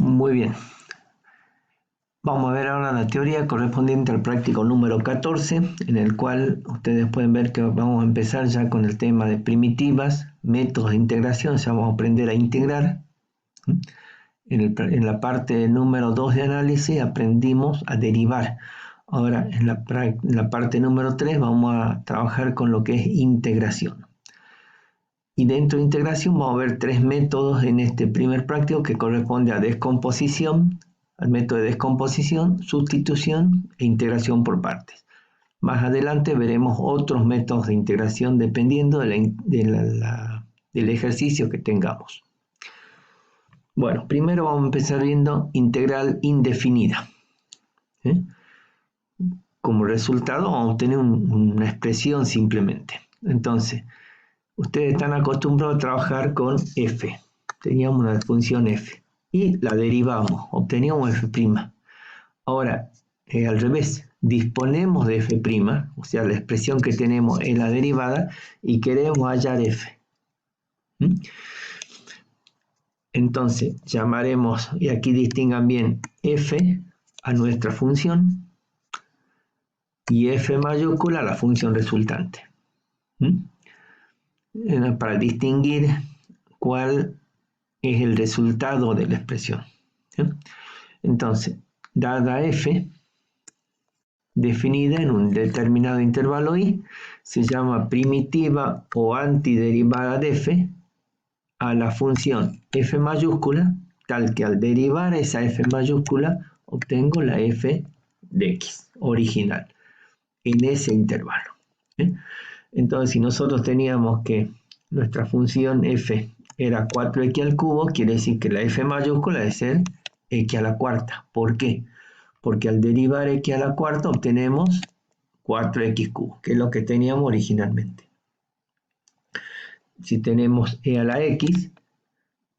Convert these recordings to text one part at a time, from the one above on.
Muy bien. Vamos a ver ahora la teoría correspondiente al práctico número 14, en el cual ustedes pueden ver que vamos a empezar ya con el tema de primitivas, métodos de integración, ya vamos a aprender a integrar. En la parte número 2 de análisis aprendimos a derivar. Ahora en la parte número 3 vamos a trabajar con lo que es integración. Y dentro de integración vamos a ver tres métodos en este primer práctico que corresponde a descomposición, al método de descomposición, sustitución e integración por partes. Más adelante veremos otros métodos de integración dependiendo del ejercicio que tengamos. Bueno, primero vamos a empezar viendo integral indefinida. Como resultado vamos a obtener una expresión simplemente. Entonces, ustedes están acostumbrados a trabajar con f. Teníamos una función f y la derivamos, obteníamos f'. Ahora, al revés, disponemos de f', o sea, la expresión que tenemos es la derivada y queremos hallar f. Entonces, llamaremos, y aquí distingan bien, f a nuestra función y f mayúscula a la función resultante. Para distinguir cuál es el resultado de la expresión. Entonces, dada f, definida en un determinado intervalo i, se llama primitiva o antiderivada de f a la función f mayúscula, tal que al derivar esa f mayúscula obtengo la f de x original en ese intervalo. Entonces, si nosotros teníamos que nuestra función f era 4x al cubo, quiere decir que la f mayúscula debe ser x a la cuarta. ¿Por qué? Porque al derivar x a la cuarta obtenemos 4x cubo, que es lo que teníamos originalmente. Si tenemos e a la x,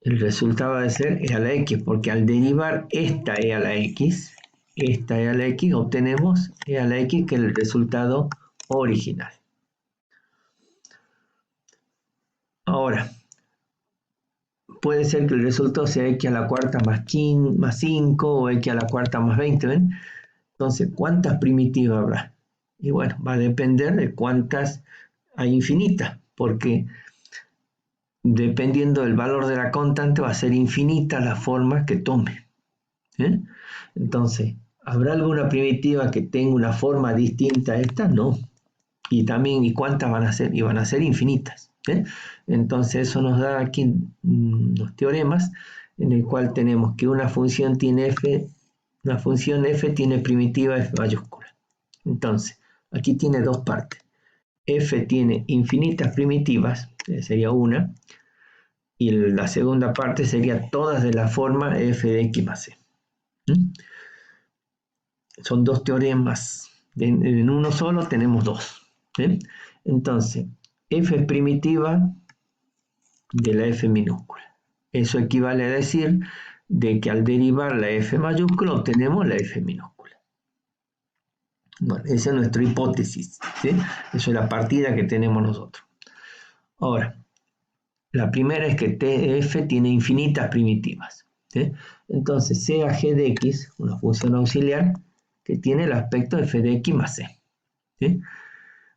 el resultado debe ser e a la x, porque al derivar esta e a la x, obtenemos e a la x, que es el resultado original. Ahora, puede ser que el resultado sea x a la cuarta más 5 o x a la cuarta más 20, ¿ven? Entonces, ¿cuántas primitivas habrá? Y bueno, va a depender de cuántas hay infinitas, porque dependiendo del valor de la constante va a ser infinita la forma que tome. Entonces, ¿habrá alguna primitiva que tenga una forma distinta a esta? No. Y también, ¿y cuántas van a ser? Y van a ser infinitas. Entonces eso nos da aquí los teoremas en el cual tenemos que una función tiene f, una función f tiene primitiva f mayúscula. Entonces, aquí tiene dos partes. F tiene infinitas primitivas, sería una, y la segunda parte sería todas de la forma f de x más c. Son dos teoremas. En uno solo tenemos dos. Entonces, f es primitiva de la f minúscula. Eso equivale a decir de que al derivar la f mayúscula obtenemos la f minúscula. Bueno, esa es nuestra hipótesis. Eso es la partida que tenemos nosotros. Ahora, la primera es que f tiene infinitas primitivas. Entonces, sea g de x, una función auxiliar, que tiene el aspecto de f de x más c.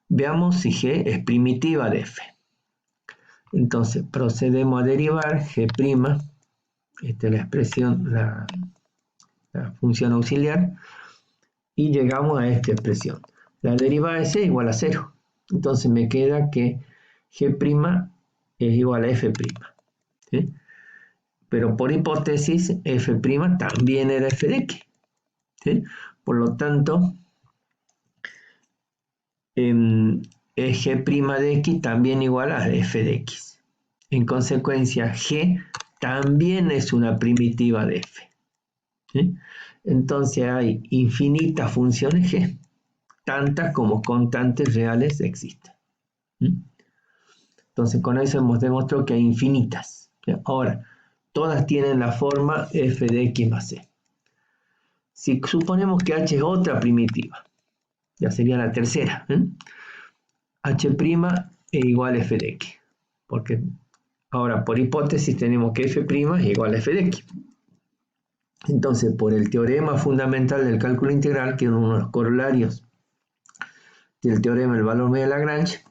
Veamos si g es primitiva de f. Entonces, procedemos a derivar g', esta es la expresión, la función auxiliar, y llegamos a esta expresión. La derivada de c es igual a 0. Entonces me queda que g' es igual a f'. Pero por hipótesis, f' también era f de x. Por lo tanto, es g' de x también igual a f de x. En consecuencia, g también es una primitiva de f. Entonces hay infinitas funciones g, tantas como constantes reales existen. Entonces con eso hemos demostrado que hay infinitas. Ahora, todas tienen la forma f de x más c. Si suponemos que h es otra primitiva, ya sería la tercera. H' es igual a f de x. Porque ahora por hipótesis tenemos que f' es igual a f de x. Entonces, por el teorema fundamental del cálculo integral, que es uno de los corolarios del teorema del valor medio de Lagrange,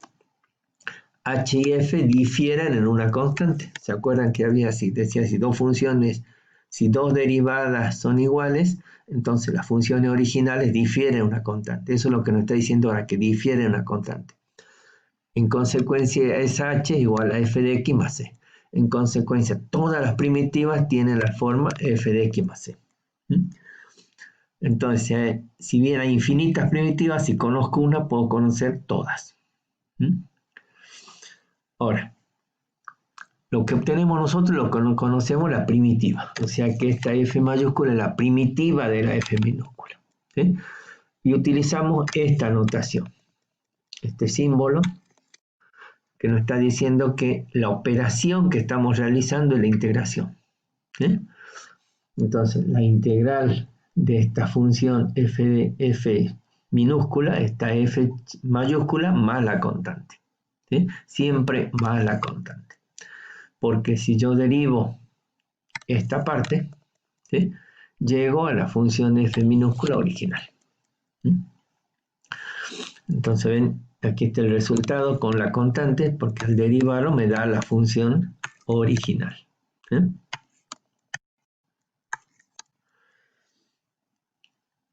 h y f difieren en una constante. ¿Se acuerdan que decía si dos funciones, si dos derivadas son iguales, entonces las funciones originales difieren en una constante? Eso es lo que nos está diciendo ahora, que difieren en una constante. En consecuencia, esa h es igual a f de x más c. En consecuencia, todas las primitivas tienen la forma f de x más c. Entonces, si bien hay infinitas primitivas, si conozco una, puedo conocer todas. Ahora, lo que obtenemos nosotros lo conocemos la primitiva. O sea que esta f mayúscula es la primitiva de la f minúscula. ¿Sí? Y utilizamos esta notación, este símbolo, que nos está diciendo que la operación que estamos realizando es la integración. ¿Sí? Entonces, la integral de esta función f de f minúscula, esta f mayúscula más la constante. ¿Sí? Siempre más la constante. Porque si yo derivo esta parte, ¿sí?, llego a la función f minúscula original. Entonces ven, aquí está el resultado con la constante, porque al derivarlo me da la función original.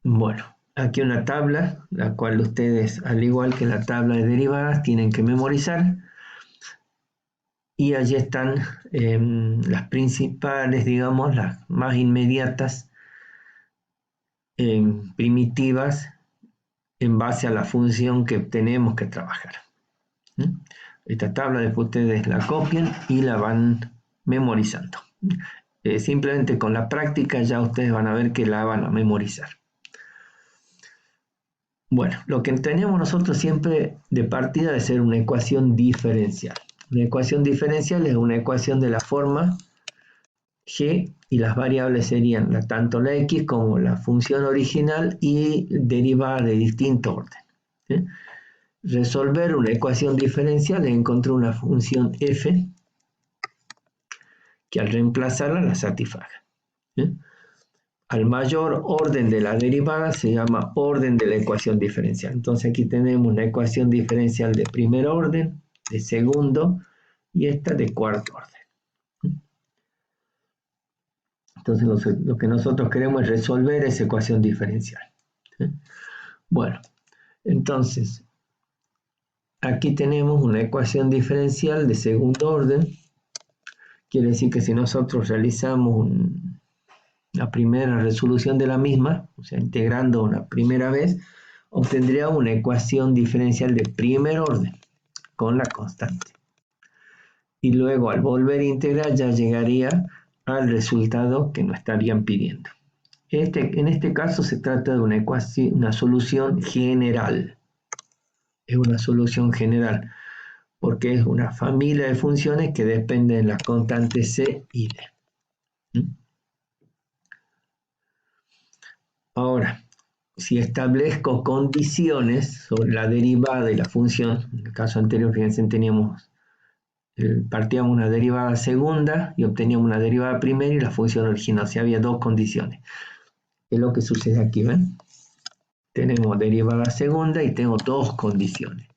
Bueno, aquí una tabla, la cual ustedes, al igual que la tabla de derivadas, tienen que memorizar. Y allí están las principales, digamos, las más inmediatas primitivas en base a la función que tenemos que trabajar. Esta tabla después ustedes la copian y la van memorizando. Simplemente con la práctica ya ustedes van a ver que la van a memorizar. Bueno, lo que tenemos nosotros siempre de partida es ser una ecuación diferencial. Una ecuación diferencial es una ecuación de la forma g y las variables serían tanto la x como la función original y derivadas de distinto orden. ¿Sí? Resolver una ecuación diferencial es encontrar una función f que al reemplazarla la satisfaga. ¿Sí? Al mayor orden de la derivada se llama orden de la ecuación diferencial. Entonces aquí tenemos una ecuación diferencial de primer orden, de segundo y esta de cuarto orden. Entonces lo que nosotros queremos es resolver esa ecuación diferencial. ¿Sí? Bueno, entonces aquí tenemos una ecuación diferencial de segundo orden. Quiere decir que si nosotros realizamos la primera resolución de la misma, o sea, integrando una primera vez, obtendría una ecuación diferencial de primer orden con la constante. Y luego al volver a integrar ya llegaría al resultado que nos estarían pidiendo. En este caso se trata de una ecuación, una solución general. Es una solución general porque es una familia de funciones que dependen de las constantes c y d. Ahora, si establezco condiciones sobre la derivada y la función, en el caso anterior, fíjense, partíamos una derivada segunda y obteníamos una derivada primera y la función original, o sea, había dos condiciones. Es lo que sucede aquí, ¿ven? Tenemos derivada segunda y tengo dos condiciones.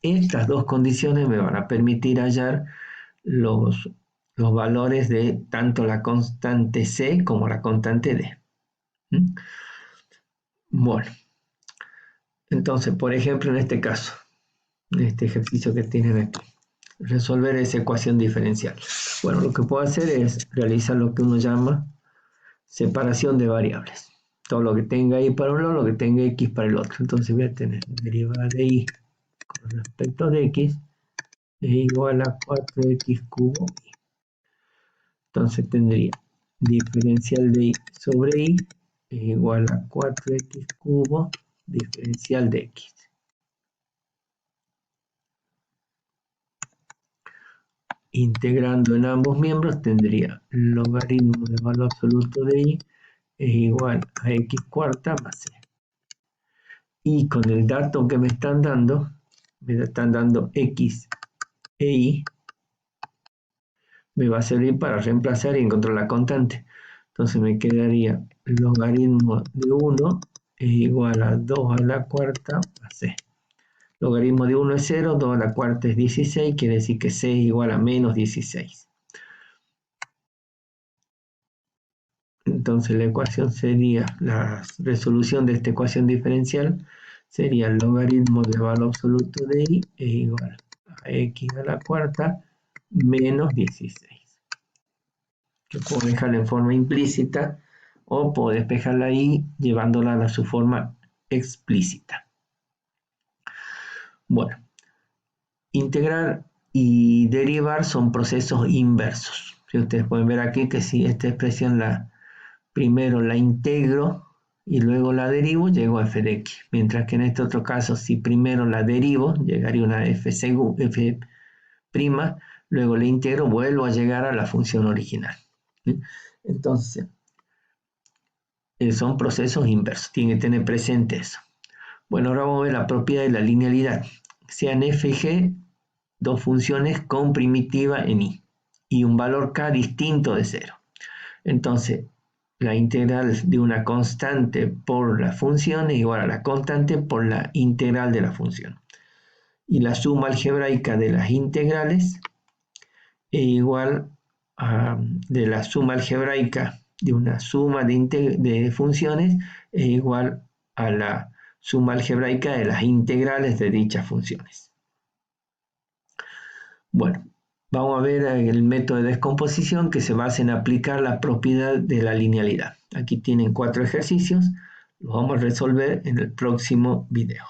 Estas dos condiciones me van a permitir hallar los valores de tanto la constante c como la constante d. Bueno, entonces, por ejemplo, en este caso, en este ejercicio que tienen aquí, resolver esa ecuación diferencial. Bueno, lo que puedo hacer es realizar lo que uno llama separación de variables. Todo lo que tenga y para un lado, lo que tenga x para el otro. Entonces voy a tener derivada de y con respecto de x es igual a 4x cubo y. Entonces tendría diferencial de y sobre y es igual a 4x cubo diferencial de x. Integrando en ambos miembros tendría logaritmo del valor absoluto de y es igual a x cuarta más c. Y con el dato que me están dando x e y, me va a servir para reemplazar y encontrar la constante. Entonces me quedaría logaritmo de 1 es igual a 2 a la cuarta a c. Logaritmo de 1 es 0, 2 a la cuarta es 16, quiere decir que c es igual a menos 16. Entonces la ecuación sería, la resolución de esta ecuación diferencial sería el logaritmo del valor absoluto de y es igual a x a la cuarta menos 16. Que puedo dejarla en forma implícita o puedo despejarla ahí llevándola a su forma explícita. Bueno, integrar y derivar son procesos inversos. Si ustedes pueden ver aquí que si esta expresión primero la integro y luego la derivo, llego a f de x. Mientras que en este otro caso, si primero la derivo, llegaría a una f', luego la integro, vuelvo a llegar a la función original. ¿Sí? Entonces, son procesos inversos, tienen que tener presente eso. Bueno, ahora vamos a ver la propiedad de la linealidad. Sean f y g dos funciones con primitiva en i y un valor k distinto de 0. Entonces, la integral de una constante por la función es igual a la constante por la integral de la función. Y la suma algebraica de las integrales es igual a de la suma algebraica de una suma de funciones es igual a la suma algebraica de las integrales de dichas funciones. Bueno, vamos a ver el método de descomposición que se basa en aplicar la propiedad de la linealidad. Aquí tienen 4 ejercicios, los vamos a resolver en el próximo video.